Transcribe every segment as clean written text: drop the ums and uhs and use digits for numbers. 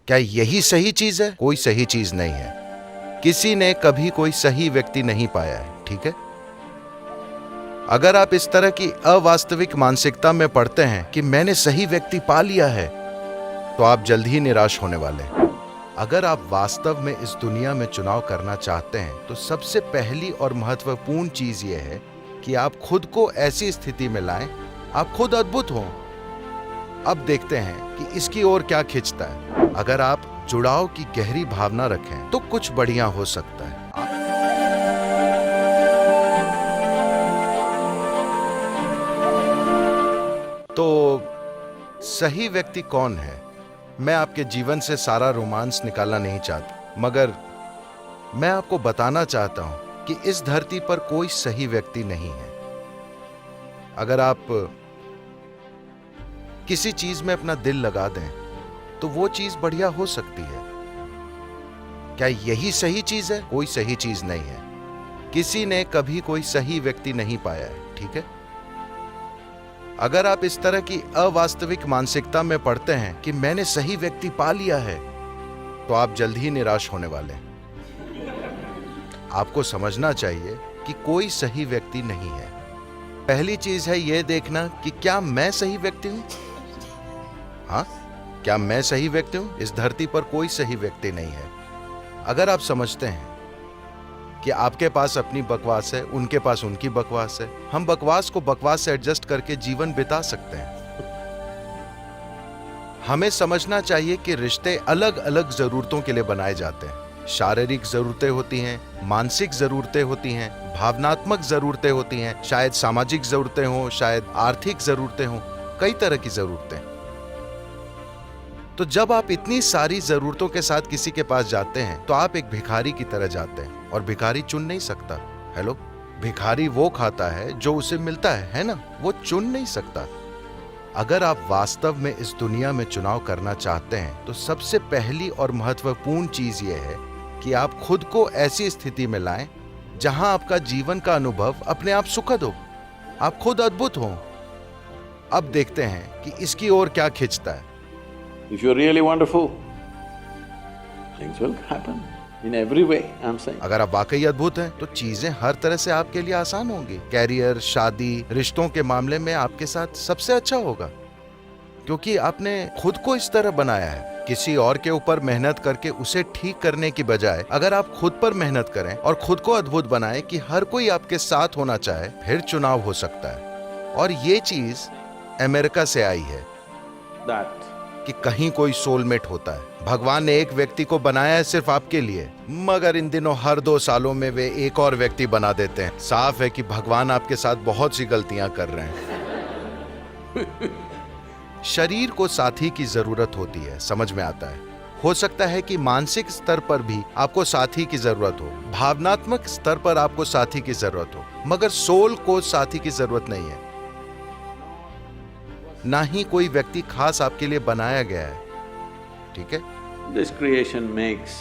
क्या यही सही चीज है? कोई सही चीज नहीं है। किसी ने कभी कोई सही व्यक्ति नहीं पाया है, ठीक है? अगर आप इस तरह की अवास्तविक मानसिकता में पड़ते हैं कि मैंने सही व्यक्ति पा लिया है, तो आप जल्द ही निराश होने वाले हैं। अगर आप वास्तव में इस दुनिया में चुनाव करना चाहते हैं, तो सबसे पहली और महत्वपूर्ण चीज यह है कि आप खुद को ऐसी स्थिति में लाएं, आप खुद अद्भुत हों। अब देखते हैं कि इसकी ओर क्या खींचता है। अगर आप जुड़ाव की गहरी भावना रखें, तो कुछ बढ़िया हो सकता है। तो सही व्यक्ति कौन है? मैं आपके जीवन से सारा रोमांस निकालना नहीं चाहता, मगर मैं आपको बताना चाहता हूं कि इस धरती पर कोई सही व्यक्ति नहीं है। अगर आप किसी चीज में अपना दिल लगा दें, तो वो चीज बढ़िया हो सकती है। क्या यही सही चीज है? कोई सही चीज नहीं है। किसी ने कभी कोई सही व्यक्ति नहीं पाया है, ठीक है? अगर आप इस तरह की अवास्तविक मानसिकता में पड़ते हैं कि मैंने सही व्यक्ति पा लिया है, तो आप जल्द ही निराश होने वाले हैं। आपको समझना चाहिए कि कोई सही व्यक्ति नहीं है। पहली चीज है यह देखना कि क्या मैं सही व्यक्ति हूं? हाँ, क्या मैं सही व्यक्ति हूं? इस धरती पर कोई सही व्यक्ति नहीं है। अगर आप समझते हैं कि आपके पास अपनी बकवास है, उनके पास उनकी बकवास है, हम बकवास को बकवास से एडजस्ट करके जीवन बिता सकते हैं। हमें समझना चाहिए कि रिश्ते अलग अलग जरूरतों के लिए बनाए जाते हैं। शारीरिक जरूरतें होती हैं, मानसिक जरूरतें होती हैं, भावनात्मक जरूरतें होती हैं, शायद सामाजिक जरूरतें हों, शायद आर्थिक जरूरतें हों, कई तरह की जरूरतें। तो जब आप इतनी सारी जरूरतों के साथ किसी के पास जाते हैं, तो आप एक भिखारी की तरह जाते हैं, और भिखारी चुन नहीं सकता। हेलो, भिखारी वो खाता है जो उसे मिलता है ना? वो चुन नहीं सकता। अगर आप वास्तव में इस दुनिया में चुनाव करना चाहते हैं, तो सबसे पहली और महत्वपूर्ण चीज यह है कि आप खुद को ऐसी स्थिति में लाएं जहां आपका जीवन का अनुभव अपने आप सुखद हो, आप खुद अद्भुत हों। अब देखते हैं कि इसकी ओर क्या खींचता है। If you're really wonderful, things will happen in every way, I'm saying. अगर आप वाकई अद्भुत हैं, तो चीजें हर तरह से आपके लिए आसान होंगी। कैरियर, शादी, रिश्तों के मामले में आपके साथ सबसे अच्छा होगा, क्योंकि आपने खुद को इस तरह बनाया है। किसी और के ऊपर मेहनत करके उसे ठीक करने की बजाय अगर आप खुद पर मेहनत करें और खुद को अद्भुत बनाएं कि हर कोई आपके साथ होना चाहे, फिर चुनाव हो सकता है। और ये चीज अमेरिका से आई है That कि कहीं कोई सोलमेट होता है। भगवान ने एक व्यक्ति को बनाया है सिर्फ आपके लिए, मगर इन दिनों हर 2 सालों में वे एक और व्यक्ति बना देते हैं। साफ है कि भगवान आपके साथ बहुत सी गलतियां कर रहे हैं। शरीर को साथी की जरूरत होती है, समझ में आता है। हो सकता है कि मानसिक स्तर पर भी आपको साथी की जरूरत हो, भावनात्मक स्तर पर आपको साथी की जरूरत हो, मगर सोल को साथी की जरूरत नहीं है। ना ही कोई व्यक्ति खास आपके लिए बनाया गया है, ठीक है? this creation makes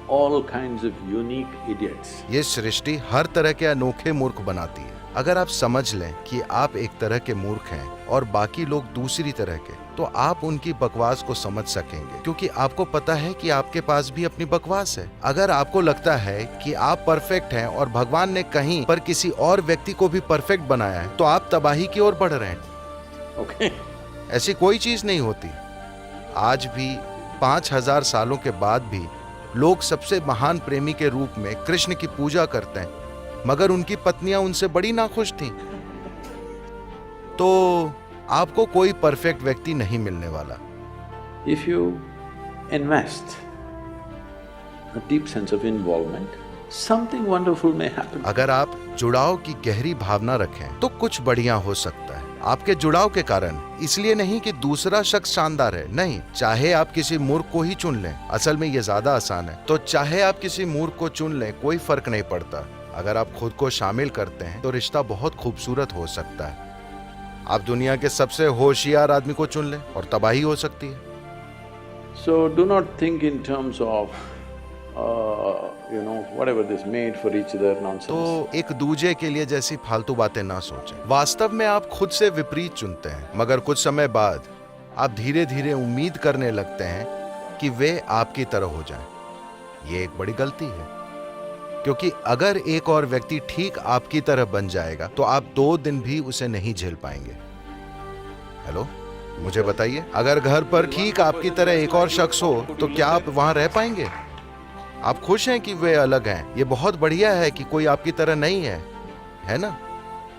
all kinds of unique idiots. ये सृष्टि हर तरह के अनोखे मूर्ख बनाती है। अगर आप समझ लें कि आप एक तरह के मूर्ख हैं और बाकी लोग दूसरी तरह के, तो आप उनकी बकवास को समझ सकेंगे, क्योंकि आपको पता है कि आपके पास भी अपनी बकवास है। अगर आपको लगता है कि आप परफेक्ट हैं और भगवान ने कहीं पर किसी और व्यक्ति को भी परफेक्ट बनाया है, तो आप तबाही की ओर बढ़ रहे हैं। Okay. ऐसी कोई चीज नहीं होती। आज भी 5000 सालों के बाद भी लोग सबसे महान प्रेमी के रूप में कृष्ण की पूजा करते हैं, मगर उनकी पत्नियां उनसे बड़ी नाखुश थीं। तो आपको कोई परफेक्ट व्यक्ति नहीं मिलने वाला। If you invest a deep sense of involvement, something wonderful may happen. अगर आप जुड़ाव की गहरी भावना रखें, तो कुछ बढ़िया हो सकता है। आपके जुड़ाव के कारण, इसलिए नहीं कि दूसरा शख्स शानदार है, नहीं। चाहे आप किसी मूर्ख को ही चुन लें, असल में ये ज्यादा आसान है। तो चाहे आप किसी मूर्ख को चुन लें, कोई फर्क नहीं पड़ता। अगर आप खुद को शामिल करते हैं, तो रिश्ता बहुत खूबसूरत हो सकता है। आप दुनिया के सबसे होशियार आदमी को चुन लें और तबाही हो सकती है। So do not think in terms of whatever this made for each other nonsense. तो एक दूजे के लिए जैसी फालतू बातें ना सोचें। वास्तव में आप खुद से विपरीत चुनते हैं, मगर कुछ समय बाद आप धीरे धीरे उम्मीद करने लगते हैं कि वे आपकी तरह हो जाएं। ये एक बड़ी गलती है, क्योंकि अगर एक और व्यक्ति ठीक आपकी तरह बन जाएगा तो आप 2 दिन भी उसे नहीं झेल पाएंगे। हेलो, मुझे बताइए, अगर घर पर ठीक आपकी तरह एक और शख्स हो तो क्या आप वहां रह पाएंगे? आप खुश हैं कि वे अलग हैं? ये बहुत बढ़िया है कि कोई आपकी तरह नहीं है ना?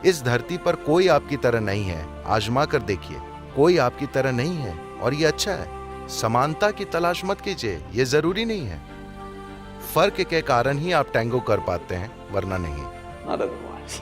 इस धरती पर कोई आपकी तरह नहीं है। आजमा कर देखिए, कोई आपकी तरह नहीं है और ये अच्छा है। समानता की तलाश मत कीजिए, ये जरूरी नहीं है। फर्क के कारण ही आप टैंगो कर पाते हैं, वरना नहीं। Not otherwise.